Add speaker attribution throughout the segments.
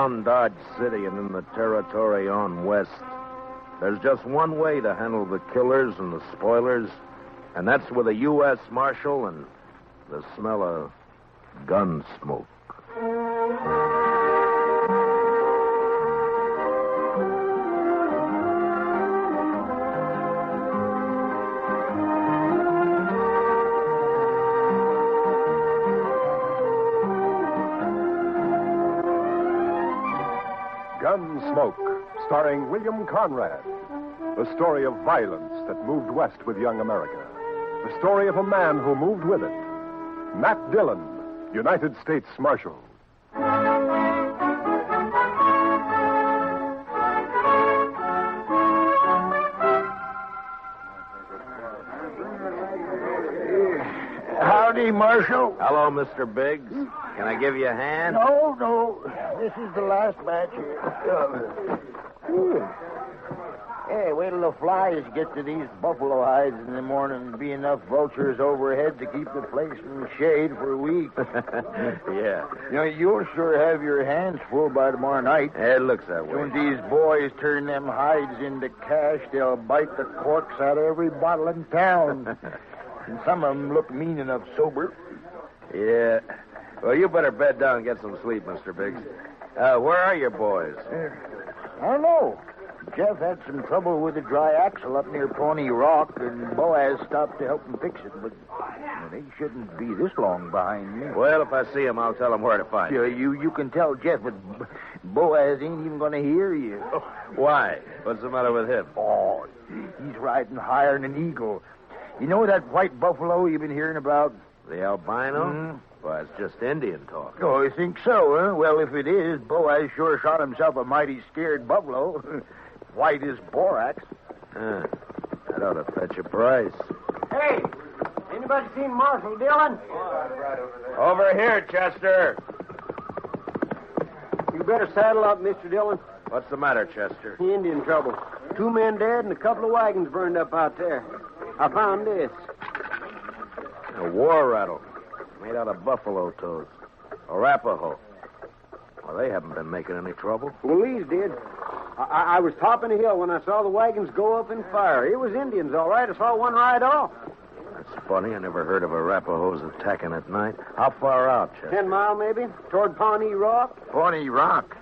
Speaker 1: around Dodge City and in the territory on west, there's just one way to handle the killers and the spoilers, and that's with a U.S. Marshal and the smell of gun smoke.
Speaker 2: Gunsmoke, starring William Conrad. The story of violence that moved west with young America. The story of a man who moved with it. Matt Dillon, United States Marshal.
Speaker 3: Howdy, Marshal.
Speaker 1: Hello, Mr. Biggs. Can I give you a hand?
Speaker 3: No. This is the last batch here. Hey, wait till the flies get to these buffalo hides in the morning and be enough vultures overhead to keep the place in shade for a week.
Speaker 1: Yeah.
Speaker 3: You'll sure have your hands full by tomorrow night.
Speaker 1: It looks that way.
Speaker 3: When these boys turn them hides into cash, they'll bite the corks out of every bottle in town. And some of them look mean enough sober.
Speaker 1: Yeah. Well, you better bed down and get some sleep, Mr. Biggs. Where are your boys?
Speaker 3: I don't know. Jeff had some trouble with a dry axle up near Pawnee Rock, and Boaz stopped to help him fix it, but they shouldn't be this long behind me.
Speaker 1: Well, if I see him, I'll tell him where to find him.
Speaker 3: You can tell Jeff, but Boaz ain't even going to hear you.
Speaker 1: Why? What's the matter with him?
Speaker 3: Oh, he's riding higher than an eagle. You know that white buffalo you've been hearing about?
Speaker 1: The albino?
Speaker 3: Mm-hmm.
Speaker 1: Well, it's just Indian talk.
Speaker 3: Oh, you think so, huh? Well, if it is, Boaz sure shot himself a mighty scared buffalo. White as borax.
Speaker 1: That ought to fetch a price.
Speaker 4: Hey, anybody seen Marshal Dillon?
Speaker 1: Over here, Chester.
Speaker 4: You better saddle up, Mr. Dillon.
Speaker 1: What's the matter, Chester?
Speaker 4: Indian trouble. 2 men dead and a couple of wagons burned up out there. I found this.
Speaker 1: A war rattle made out of buffalo toes. Arapaho. Well, they haven't been making any trouble.
Speaker 4: Well, these did. I was topping a hill when I saw the wagons go up in fire. It was Indians, all right. I saw one ride off.
Speaker 1: That's funny. I never heard of Arapahos attacking at night. How far out, Chester?
Speaker 4: 10 mile, maybe, toward Pawnee Rock.
Speaker 3: Pawnee Rock?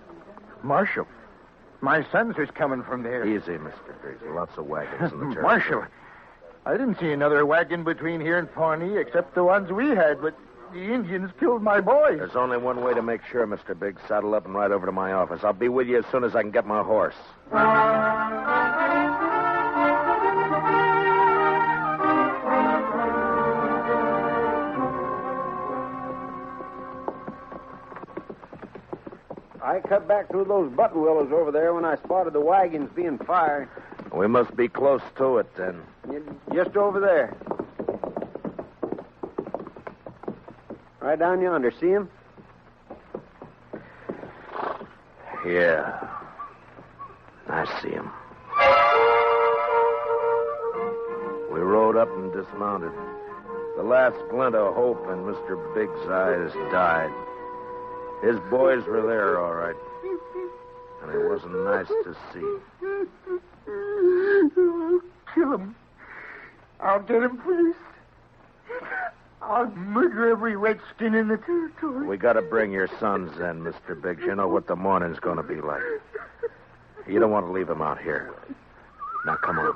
Speaker 3: Marshal, my sons was coming from there.
Speaker 1: Easy, Mr. Biggs. Lots of wagons in the territory.
Speaker 3: Marshal, I didn't see another wagon between here and Pawnee except the ones we had, but the Indians killed my boys.
Speaker 1: There's only one way to make sure, Mr. Biggs. Saddle up and ride over to my office. I'll be with you as soon as I can get my horse.
Speaker 4: I cut back through those button willows over there when I spotted the wagons being fired.
Speaker 1: We must be close to it, then.
Speaker 4: Just over there. Right down yonder. See him?
Speaker 1: Yeah. I see him. We rode up and dismounted. The last glint of hope in Mr. Biggs' eyes died. His boys were there, all right. And it wasn't nice to see.
Speaker 3: Kill him. I'll get him, please. I'll murder every redskin in the territory.
Speaker 1: We got to bring your sons in, Mr. Biggs. You know what the morning's going to be like. You don't want to leave them out here. Now, come on.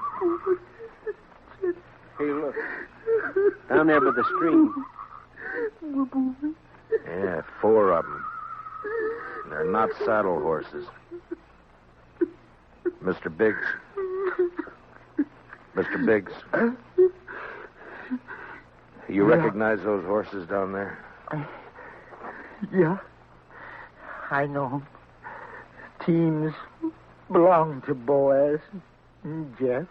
Speaker 4: Hey, look. Down there by the stream.
Speaker 1: Yeah, 4 of them. They're not saddle horses. Mr. Biggs. Mr. Biggs. You recognize those horses down there?
Speaker 3: Yeah. I know them. Teams belong to Boaz and Jeff.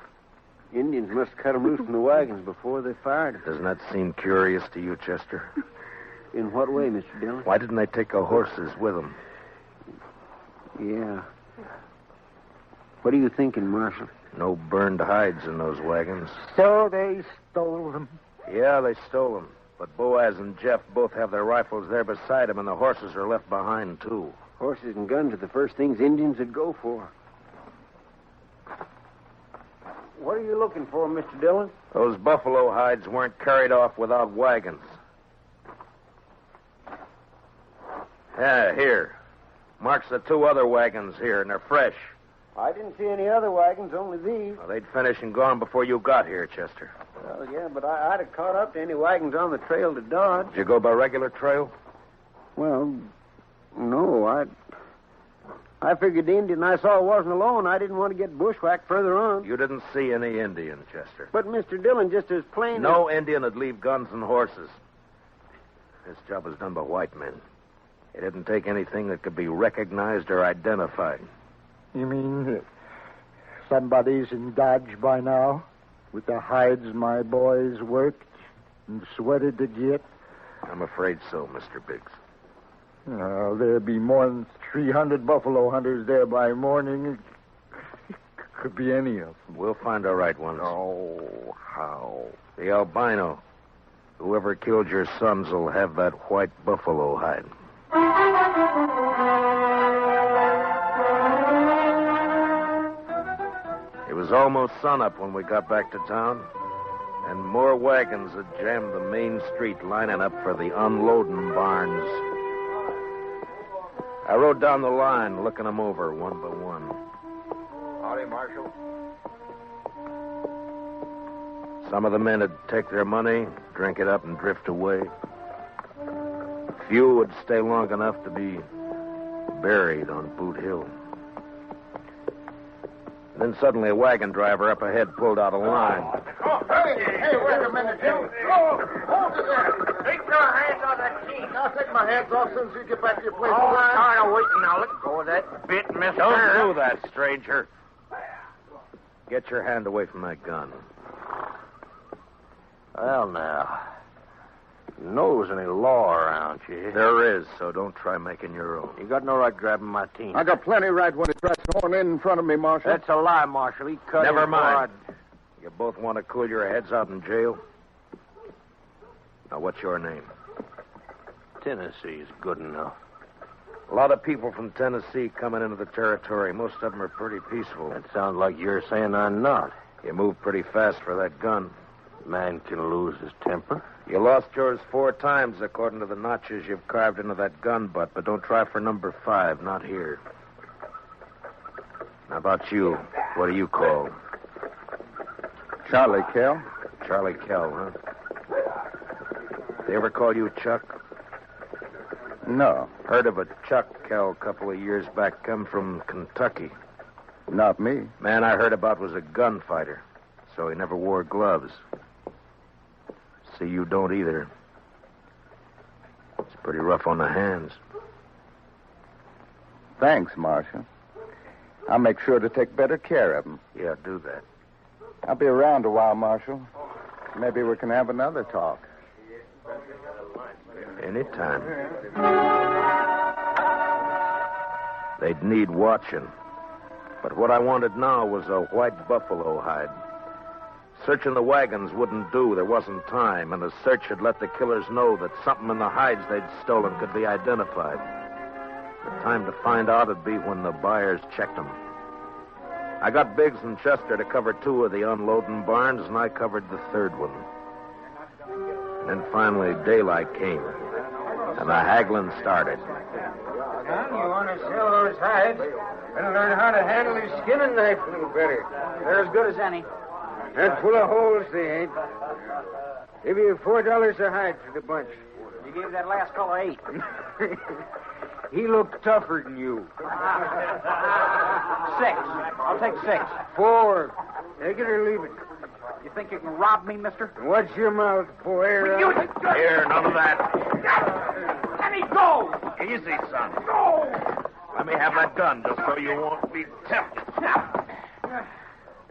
Speaker 4: Indians must cut them loose from the wagons before they fired.
Speaker 1: Doesn't that seem curious to you, Chester?
Speaker 4: In what way, Mr. Dillon?
Speaker 1: Why didn't they take the horses with them?
Speaker 4: Yeah. What are you thinking, Marshal?
Speaker 1: No burned hides in those wagons.
Speaker 3: So they stole them.
Speaker 1: Yeah, they stole them. But Boaz and Jeff both have their rifles there beside them, and the horses are left behind, too.
Speaker 4: Horses and guns are the first things Indians would go for. What are you looking for, Mr. Dillon?
Speaker 1: Those buffalo hides weren't carried off without wagons. Yeah, here. Marks the 2 other wagons here, and they're fresh.
Speaker 4: I didn't see any other wagons, only these.
Speaker 1: Well, they'd finished and gone before you got here, Chester.
Speaker 4: Well, yeah, but I'd have caught up to any wagons on the trail to Dodge.
Speaker 1: Did you go by regular trail?
Speaker 4: Well, no, I figured the Indian I saw wasn't alone. I didn't want to get bushwhacked further on.
Speaker 1: You didn't see any Indian, Chester.
Speaker 4: But, Mr. Dillon, just as plain
Speaker 1: No Indian would leave guns and horses. This job was done by white men. It didn't take anything that could be recognized or identified.
Speaker 3: You mean somebody's in Dodge by now? With the hides my boys worked and sweated to get?
Speaker 1: I'm afraid so, Mr. Biggs.
Speaker 3: There'll be more than 300 buffalo hunters there by morning. It could be any of them.
Speaker 1: We'll find the right ones.
Speaker 3: Oh, how?
Speaker 1: The albino. Whoever killed your sons will have that white buffalo hide. It was almost sunup when we got back to town, and more wagons had jammed the main street lining up for the unloading barns. I rode down the line, looking them over one by one.
Speaker 5: Howdy, Marshal.
Speaker 1: Some of the men would take their money, drink it up, and drift away. Few would stay long enough to be buried on Boot Hill. Then suddenly a wagon driver up ahead pulled out a line.
Speaker 5: Oh, hey, wait a minute, Jim. Oh, hold it there. Take your hands on that key. I'll take my hands off as soon as you get back to your place.
Speaker 6: Oh, I'm tired of waiting now. Let go of that bit, mister.
Speaker 1: Don't do that, stranger. Get your hand away from that gun.
Speaker 6: Well, now, you know there's any law around you.
Speaker 1: There is, so don't try making your own.
Speaker 6: You got no right grabbing my team.
Speaker 5: I got plenty right when he tries to horn in front of me, Marshal.
Speaker 6: That's a lie, Marshal. He cut
Speaker 1: Never
Speaker 6: his
Speaker 1: mind.
Speaker 6: blood.
Speaker 1: You both want to cool your heads out in jail? Now, what's your name?
Speaker 6: Tennessee's good enough.
Speaker 1: A lot of people from Tennessee coming into the territory. Most of them are pretty peaceful.
Speaker 6: That sounds like you're saying I'm not.
Speaker 1: You move pretty fast for that gun.
Speaker 6: Man can lose his temper.
Speaker 1: You lost yours 4 times, according to the notches you've carved into that gun butt, but don't try for number 5, not here. How about you? What do you call?
Speaker 5: Charlie Kell.
Speaker 1: Charlie Kell, huh? They ever call you Chuck?
Speaker 5: No,
Speaker 1: Heard of a Chuck Kell a couple of years back, come from Kentucky.
Speaker 5: not me.
Speaker 1: Man I heard about was a gunfighter, so he never wore gloves. See, you don't either. It's pretty rough on the hands.
Speaker 5: Thanks, Marshal. I'll make sure to take better care of him.
Speaker 1: Yeah, do that.
Speaker 5: I'll be around a while, Marshal. Maybe we can have another talk.
Speaker 1: Anytime. They'd need watching. But what I wanted now was a white buffalo hide. Searching the wagons wouldn't do. There wasn't time, and a search had let the killers know that something in the hides they'd stolen could be identified. The time to find out would be when the buyers checked them. I got Biggs and Chester to cover 2 of the unloading barns, and I covered the 3rd one. And then finally daylight came, and the haggling started.
Speaker 6: Son, you want to sell those hides? Better learn how to handle your skinning knife a little better.
Speaker 7: They're as good as any.
Speaker 6: And full of holes, they ain't. Give you $4 a hide for the bunch.
Speaker 7: You gave that last fellow 8.
Speaker 6: He looked tougher than you.
Speaker 7: 6. I'll take 6.
Speaker 6: 4. Take it or leave it.
Speaker 7: You think you can rob me, mister?
Speaker 6: Watch your mouth, boy.
Speaker 1: Here, none of that.
Speaker 7: Let me go!
Speaker 1: Easy, son.
Speaker 7: Go!
Speaker 1: Let me have that gun just so you won't be tempted.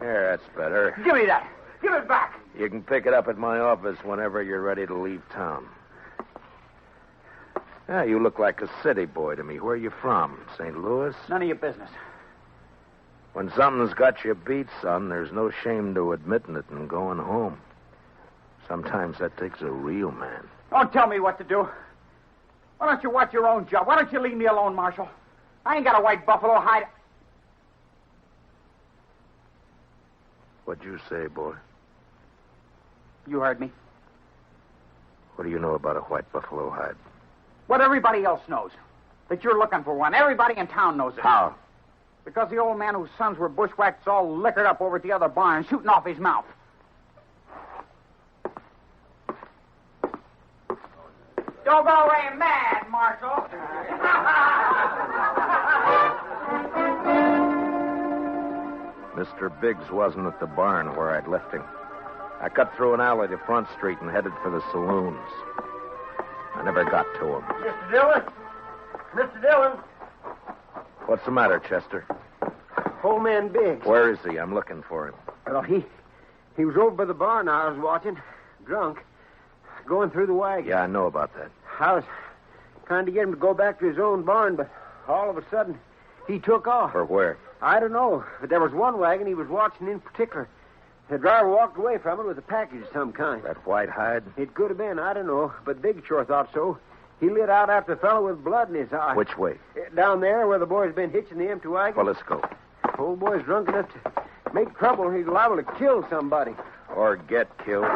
Speaker 1: Here, that's better.
Speaker 7: Give me that. Give it back.
Speaker 1: You can pick it up at my office whenever you're ready to leave town. Yeah, you look like a city boy to me. Where are you from? St. Louis?
Speaker 7: None of your business.
Speaker 1: When something's got you beat, son, there's no shame to admitting it and going home. Sometimes that takes a real man.
Speaker 7: Don't tell me what to do. Why don't you watch your own job? Why don't you leave me alone, Marshal? I ain't got a white buffalo hide.
Speaker 1: What'd you say, boy?
Speaker 7: You heard me.
Speaker 1: What do you know about a white buffalo hide?
Speaker 7: What everybody else knows. That you're looking for one. Everybody in town knows it.
Speaker 1: How?
Speaker 7: Because the old man whose sons were bushwhacked all liquored up over at the other barn, shooting off his mouth. Don't go away mad, Marshal.
Speaker 1: Mr. Biggs wasn't at the barn where I'd left him. I cut through an alley to Front Street and headed for the saloons. I never got to him.
Speaker 5: Mr. Dillon? Mr. Dillon?
Speaker 1: What's the matter, Chester?
Speaker 4: Old man Biggs.
Speaker 1: Where is he? I'm looking for him.
Speaker 4: Well, he was over by the barn I was watching, drunk, going through the wagon.
Speaker 1: Yeah, I know about that.
Speaker 4: I was trying to get him to go back to his own barn, but all of a sudden, he took off.
Speaker 1: For where?
Speaker 4: I don't know, but there was one wagon he was watching in particular. The driver walked away from it with a package of some kind.
Speaker 1: That white hide?
Speaker 4: It could have been, I don't know, but Big sure thought so. He lit out after the fellow with blood in his eye.
Speaker 1: Which way?
Speaker 4: Down there where the boy's been hitching the empty wagon.
Speaker 1: Well, let's go.
Speaker 4: Old boy's drunk enough to make trouble. He's liable to kill somebody.
Speaker 1: Or get killed.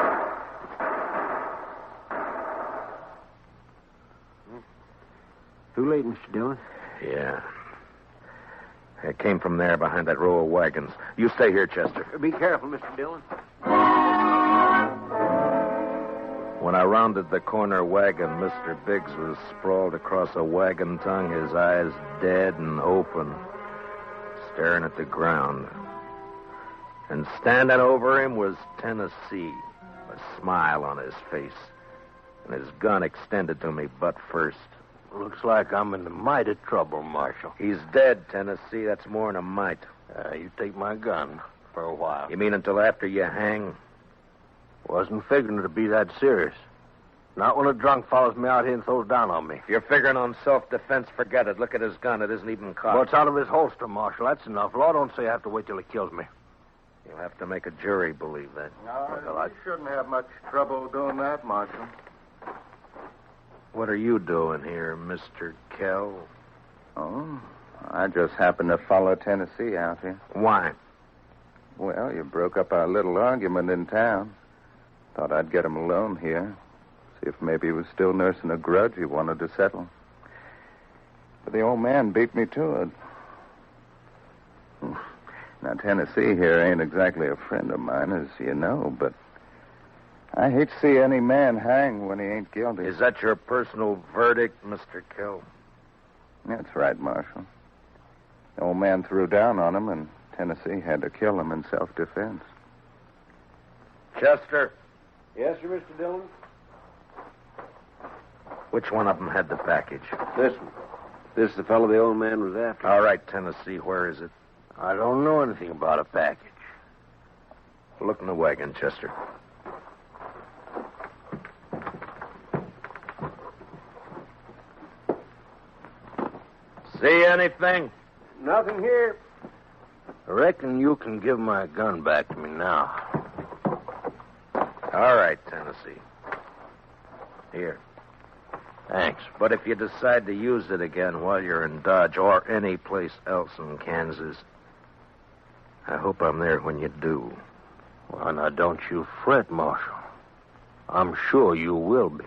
Speaker 4: Too late, Mr. Dillon.
Speaker 1: Yeah. It came from there behind that row of wagons. You stay here, Chester.
Speaker 4: Be careful, Mr. Dillon.
Speaker 1: When I rounded the corner wagon, Mr. Biggs was sprawled across a wagon tongue, his eyes dead and open, staring at the ground. And standing over him was Tennessee, a smile on his face, and his gun extended to me butt first.
Speaker 6: Looks like I'm in the mite of trouble, Marshal.
Speaker 1: He's dead, Tennessee. That's more than a mite.
Speaker 6: You take my gun for a while.
Speaker 1: You mean until after you hang?
Speaker 6: Wasn't figuring it to be that serious. Not when a drunk follows me out here and throws down on me.
Speaker 1: If you're figuring on self-defense, forget it. Look at his gun. It isn't even cocked.
Speaker 6: Well, it's out of his holster, Marshal. That's enough. Law don't say I have to wait till he kills me.
Speaker 1: You'll have to make a jury believe that.
Speaker 5: No, you shouldn't have much trouble doing that, Marshal.
Speaker 1: What are you doing here, Mr. Kell?
Speaker 8: Oh, I just happened to follow Tennessee out here.
Speaker 1: Why?
Speaker 8: Well, you broke up our little argument in town. Thought I'd get him alone here. See if maybe he was still nursing a grudge he wanted to settle. But the old man beat me to it. Now, Tennessee here ain't exactly a friend of mine, as you know, but I hate to see any man hang when he ain't guilty.
Speaker 1: Is that your personal verdict, Mr. Kell?
Speaker 8: That's right, Marshal. The old man threw down on him, and Tennessee had to kill him in self-defense.
Speaker 1: Chester,
Speaker 4: Yes, sir, Mr. Dillon?
Speaker 1: which one of them had the package?
Speaker 4: This one. This is the fellow the old man was after.
Speaker 1: All right, Tennessee, where is it?
Speaker 6: I don't know anything about a package.
Speaker 1: Look in the wagon, Chester. See anything?
Speaker 4: Nothing here.
Speaker 6: I reckon you can give my gun back to me now.
Speaker 1: All right, Tennessee. Here.
Speaker 6: Thanks.
Speaker 1: But if you decide to use it again while you're in Dodge or any place else in Kansas, I hope I'm there when you do.
Speaker 6: Well, now, don't you fret, Marshal. I'm sure you will be.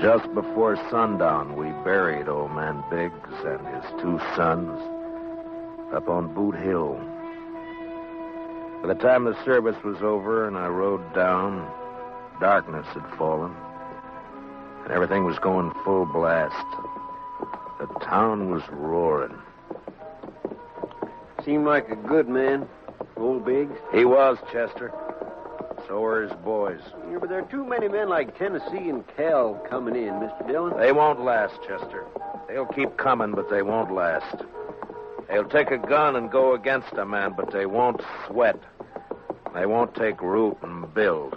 Speaker 1: Just before sundown, we buried old man Biggs and his two sons up on Boot Hill. By the time the service was over and I rode down, darkness had fallen, and everything was going full blast. The town was roaring.
Speaker 4: Seemed like a good man, old Biggs.
Speaker 1: He was, Chester. So were his boys.
Speaker 4: Yeah, but there are too many men like Tennessee and Cal coming in, Mr. Dillon.
Speaker 1: They won't last, Chester. They'll keep coming, but they won't last. They'll take a gun and go against a man, but they won't sweat. They won't take root and build.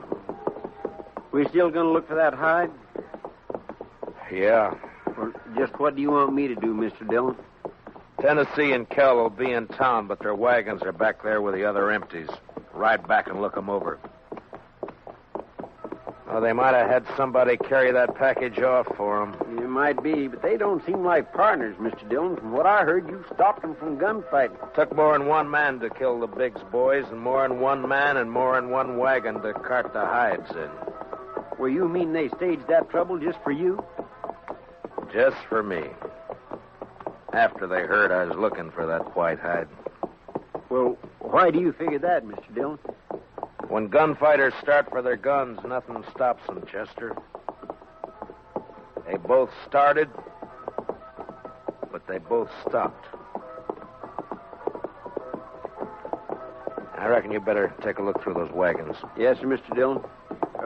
Speaker 4: We still going to look for that hide?
Speaker 1: Yeah.
Speaker 4: Or just what do you want me to do, Mr. Dillon?
Speaker 1: Tennessee and Kell will be in town, but their wagons are back there with the other empties. Ride back and look them over. Oh, they might have had somebody carry that package off for them.
Speaker 4: It might be, but they don't seem like partners, Mr. Dillon. From what I heard, you stopped them from gunfighting.
Speaker 1: Took more than one man to kill the Biggs boys, and more than one man and more than one wagon to cart the hides in.
Speaker 4: Well, you mean they staged that trouble just for you?
Speaker 1: Just for me. After they heard I was looking for that white hide.
Speaker 4: Well, why do you figure that, Mr. Dillon?
Speaker 1: When gunfighters start for their guns, nothing stops them, Chester. They both started, but they both stopped. I reckon you better take a look through those wagons.
Speaker 4: Yes, sir, Mr. Dillon.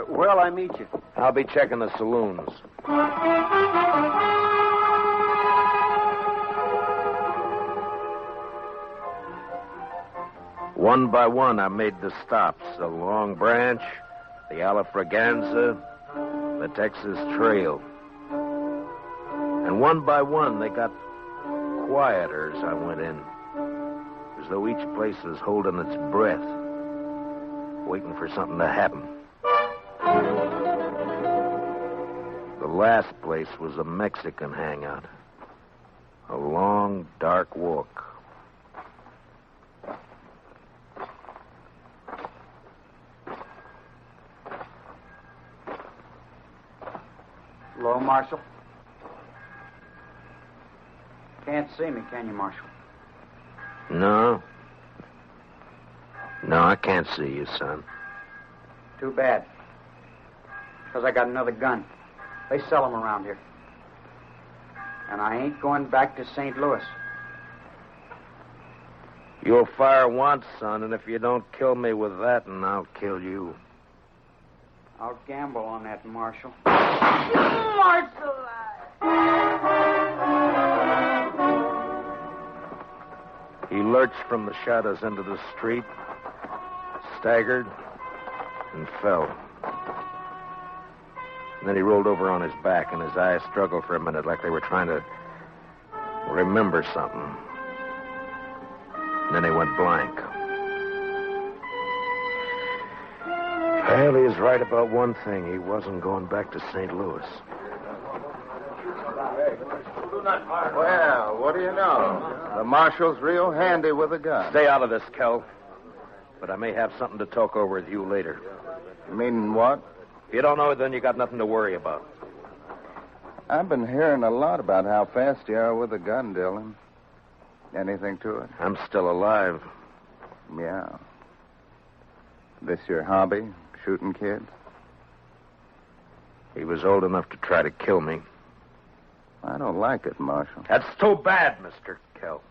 Speaker 4: Where'll I meet you?
Speaker 1: I'll be checking the saloons. One by one, I made the stops. The Long Branch, the Alafraganza, the Texas Trail. And one by one, they got quieter as I went in. As though each place was holding its breath, waiting for something to happen. The last place was a Mexican hangout. A long, dark walk.
Speaker 7: Hello, Marshal. Can't see me, can you, Marshal?
Speaker 1: No. No, I can't see you, son.
Speaker 7: Too bad. Because I got another gun. They sell them around here. And I ain't going back to St. Louis.
Speaker 1: You'll fire once, son, and if you don't kill me with that, and I'll kill you.
Speaker 7: I'll gamble on that, Marshal.
Speaker 9: Marshal!
Speaker 1: He lurched from the shadows into the street, staggered, and fell. And then he rolled over on his back, and his eyes struggled for a minute like they were trying to remember something. And then he went blank. Well, he was right about one thing. He wasn't going back to St. Louis.
Speaker 8: Well, what do you know? The marshal's real handy with a gun.
Speaker 1: Stay out of this, Kell. But I may have something to talk over with you later.
Speaker 8: You mean what?
Speaker 1: If you don't know it, then you got nothing to worry about.
Speaker 8: I've been hearing a lot about how fast you are with a gun, Dillon. Anything to it?
Speaker 1: I'm still alive.
Speaker 8: Yeah. This your hobby, shooting kids?
Speaker 1: He was old enough to try to kill me.
Speaker 8: I don't like it, Marshal.
Speaker 1: That's too bad, Mr. Kell.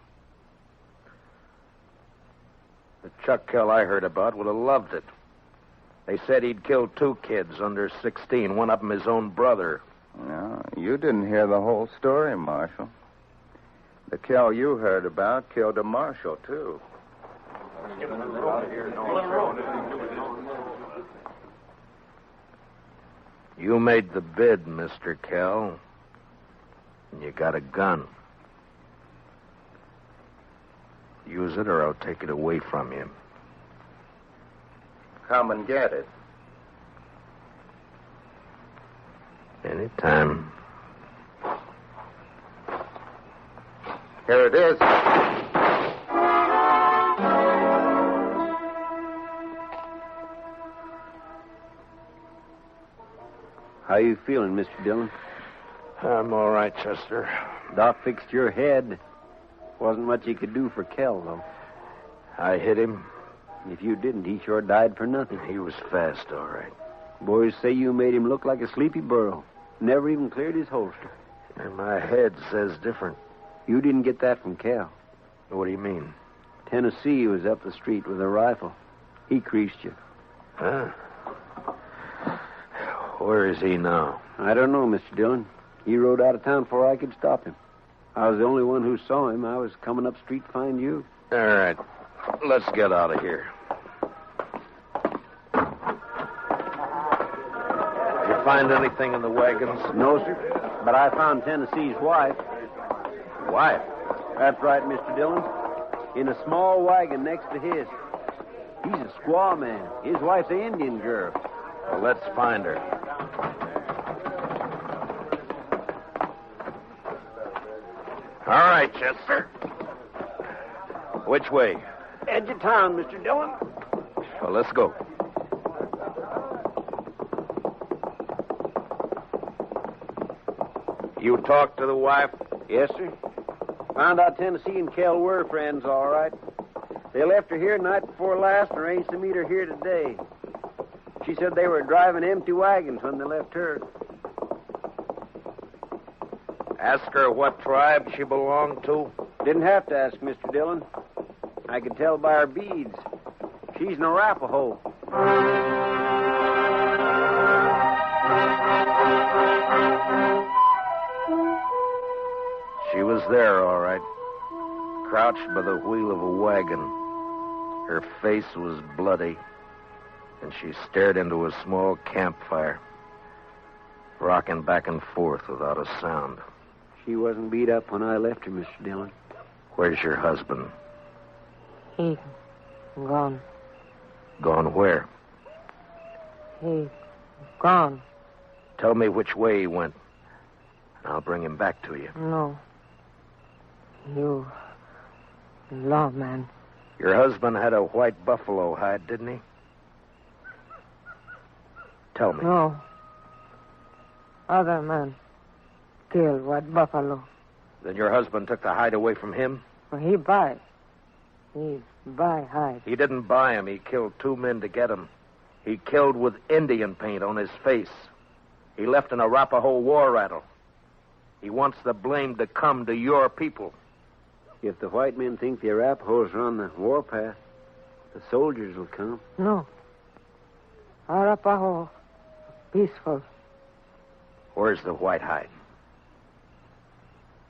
Speaker 1: The Chuck Kell I heard about would have loved it. They said he'd killed 2 kids under 16, one of them his own brother.
Speaker 8: No, you didn't hear the whole story, Marshal. The Kell you heard about killed a marshal, too.
Speaker 1: You made the bid, Mr. Kell. And you got a gun. Use it or I'll take it away from you.
Speaker 8: Come and get it.
Speaker 1: Anytime.
Speaker 8: Here it is.
Speaker 4: How you feeling, Mr. Dillon?
Speaker 1: I'm all right, Chester.
Speaker 4: Doc fixed your head. Wasn't much he could do for Kell, though.
Speaker 1: I hit him.
Speaker 4: If you didn't, he sure died for nothing.
Speaker 1: He was fast, all right.
Speaker 4: Boys say you made him look like a sleepy burro. Never even cleared his holster.
Speaker 1: And my head says different.
Speaker 4: You didn't get that from Kell.
Speaker 1: What do you mean?
Speaker 4: Tennessee was up the street with a rifle. He creased you.
Speaker 1: Huh? Where is he now?
Speaker 4: I don't know, Mr. Dillon. He rode out of town before I could stop him. I was the only one who saw him. I was coming up street to find you.
Speaker 1: All right. Let's get out of here. Did you find anything in the wagons?
Speaker 4: No, sir. But I found Tennessee's wife.
Speaker 1: Wife?
Speaker 4: That's right, Mr. Dillon. In a small wagon next to his. He's a squaw man. His wife's an Indian girl.
Speaker 1: Well, let's find her. All right, Chester. Which way?
Speaker 4: Edge of town, Mr. Dillon.
Speaker 1: Well, let's go. You talked to the wife?
Speaker 4: Yes, sir. Found out Tennessee and Kell were friends, all right. They left her here night before last and arranged to meet her here today. She said they were driving empty wagons when they left her.
Speaker 1: Ask her what tribe she belonged to?
Speaker 4: Didn't have to ask, Mr. Dillon. I could tell by her beads. She's an Arapaho.
Speaker 1: She was there, all right. Crouched by the wheel of a wagon. Her face was bloody, and she stared into a small campfire, rocking back and forth without a sound.
Speaker 4: She wasn't beat up when I left her, Mr. Dillon.
Speaker 1: Where's your husband?
Speaker 10: He gone.
Speaker 1: Gone where?
Speaker 10: He gone.
Speaker 1: Tell me which way he went, and I'll bring him back to you.
Speaker 10: No. You lawman.
Speaker 1: Your husband had a white buffalo hide, didn't he? Tell me.
Speaker 10: No. Other man killed white buffalo.
Speaker 1: Then your husband took the hide away from him?
Speaker 10: Well, he buy hide.
Speaker 1: He didn't buy him. He killed 2 men to get him. He killed with Indian paint on his face. He left an Arapaho war rattle. He wants the blame to come to your people.
Speaker 4: If the white men think the Arapahoes are on the warpath, the soldiers will come.
Speaker 10: No. Arapaho, peaceful.
Speaker 1: Where's the white hide?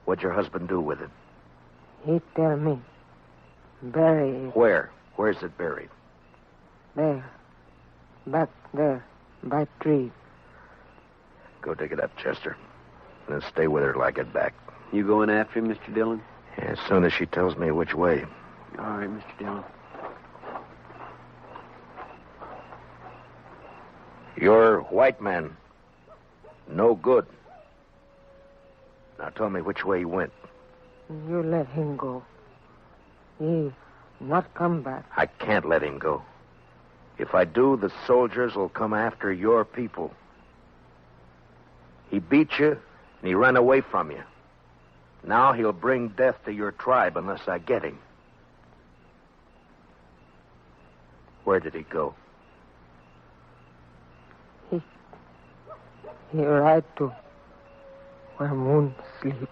Speaker 1: What'd your husband do with it?
Speaker 10: He tell me. Bury it.
Speaker 1: Where? Where's it buried?
Speaker 10: There. Back there. By tree.
Speaker 1: Go dig it up, Chester. And then stay with her till I get back.
Speaker 4: You going after him, Mr. Dillon?
Speaker 1: As soon as she tells me which way.
Speaker 4: All right, Mr. Dillon.
Speaker 1: You're white man. No good. Now tell me which way he went.
Speaker 10: You let him go. He not come back.
Speaker 1: I can't let him go. If I do, the soldiers will come after your people. He beat you, and he ran away from you. Now he'll bring death to your tribe unless I get him. Where did he go?
Speaker 10: He ride to where moon sleep.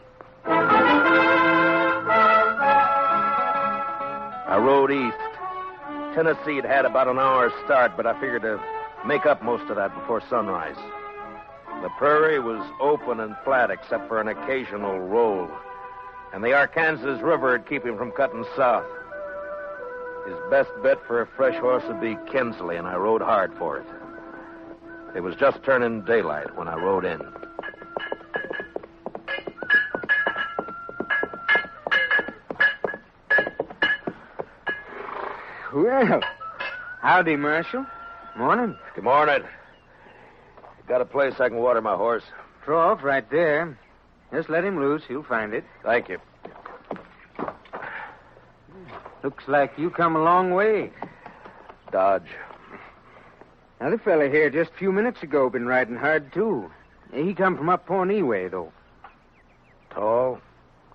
Speaker 1: I rode east. Tennessee had about an hour's start, but I figured to make up most of that before sunrise. The prairie was open and flat except for an occasional roll, and the Arkansas River would keep him from cutting south. His best bet for a fresh horse would be Kinsley, and I rode hard for it. It was just turning daylight when I rode in.
Speaker 6: Well, howdy, Marshal. Morning.
Speaker 1: Good morning. Got a place I can water my horse?
Speaker 6: Trough right there. Just let him loose. He'll find it.
Speaker 1: Thank you.
Speaker 6: Looks like you come a long way.
Speaker 1: Dodge.
Speaker 6: Another fella here just a few minutes ago been riding hard, too. He come from up Pawnee way, though.
Speaker 1: Tall,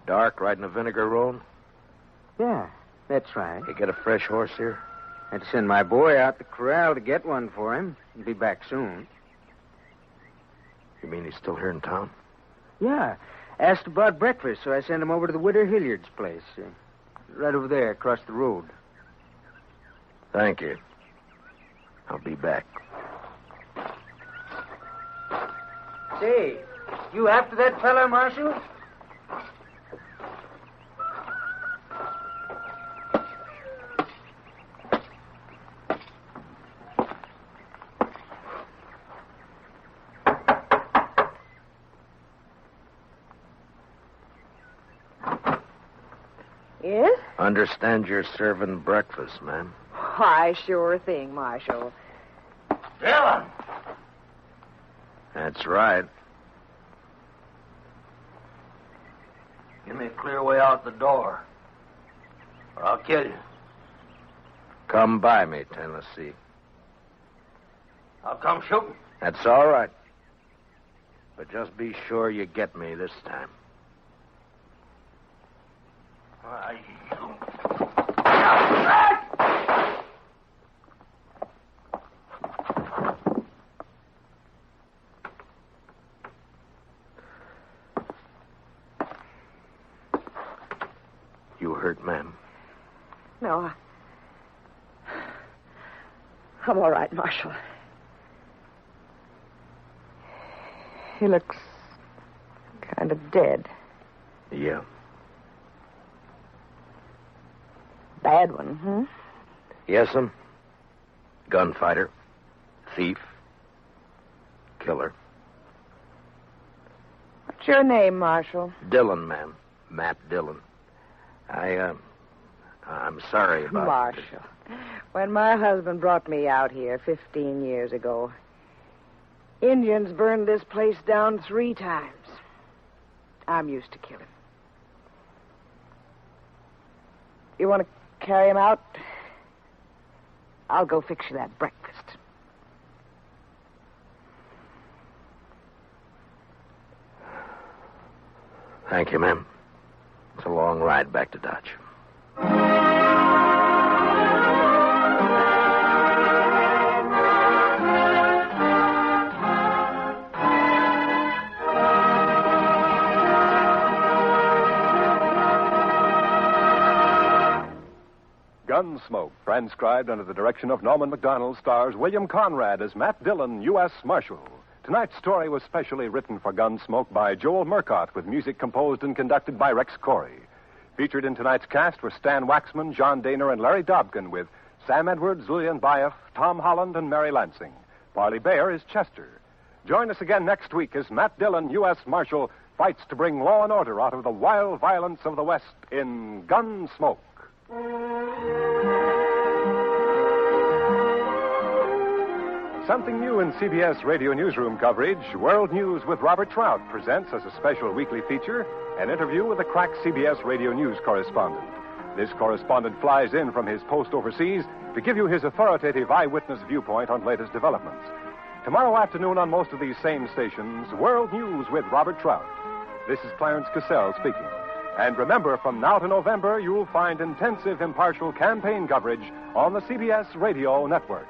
Speaker 1: dark, riding a vinegar roan?
Speaker 6: Yeah, that's right.
Speaker 1: You get a fresh horse here?
Speaker 6: I'd send my boy out the corral to get one for him. He'll be back soon.
Speaker 1: You mean he's still here in town?
Speaker 6: Yeah. Asked about breakfast, so I sent him over to the Widow Hilliard's place. Right over there, across the road.
Speaker 1: Thank you. I'll be back.
Speaker 6: Say, you after that fella, Marshal?
Speaker 10: Yes?
Speaker 1: Understand you're serving breakfast, ma'am.
Speaker 10: Why, sure thing, Marshal.
Speaker 5: Dillon!
Speaker 1: That's right.
Speaker 5: Give me a clear way out the door, or I'll kill you.
Speaker 1: Come by me, Tennessee.
Speaker 5: I'll come shooting.
Speaker 1: That's all right. But just be sure you get me this time. You hurt, ma'am?
Speaker 10: No, I'm all right, Marshal. He looks kind of dead.
Speaker 1: Yeah.
Speaker 10: Bad one,
Speaker 1: Yes'm. Gunfighter. Thief. Killer.
Speaker 10: What's your name, Marshal?
Speaker 1: Dillon, ma'am. Matt Dillon. I'm sorry about
Speaker 10: Marshal. When my husband brought me out here 15 years ago, Indians burned this place down 3 times. I'm used to killing. You want to carry him out? I'll go fix you that breakfast.
Speaker 1: Thank you, ma'am. It's a long ride back to Dodge.
Speaker 2: Gunsmoke, transcribed under the direction of Norman MacDonald, stars William Conrad as Matt Dillon, U.S. Marshal. Tonight's story was specially written for Gunsmoke by Joel Murcott, with music composed and conducted by Rex Corey. Featured in tonight's cast were Stan Waxman, John Daner, and Larry Dobkin, with Sam Edwards, Lillian Baeff, Tom Holland, and Mary Lansing. Parley Bayer is Chester. Join us again next week as Matt Dillon, U.S. Marshal, fights to bring law and order out of the wild violence of the West in Gunsmoke. Something new in CBS Radio Newsroom coverage, World News with Robert Trout presents as a special weekly feature an interview with a crack CBS Radio News correspondent. This correspondent flies in from his post overseas to give you his authoritative eyewitness viewpoint on latest developments. Tomorrow afternoon on most of these same stations, World News with Robert Trout. This is Clarence Cassell speaking. And remember, from now to November, you'll find intensive, impartial campaign coverage on the CBS Radio Network.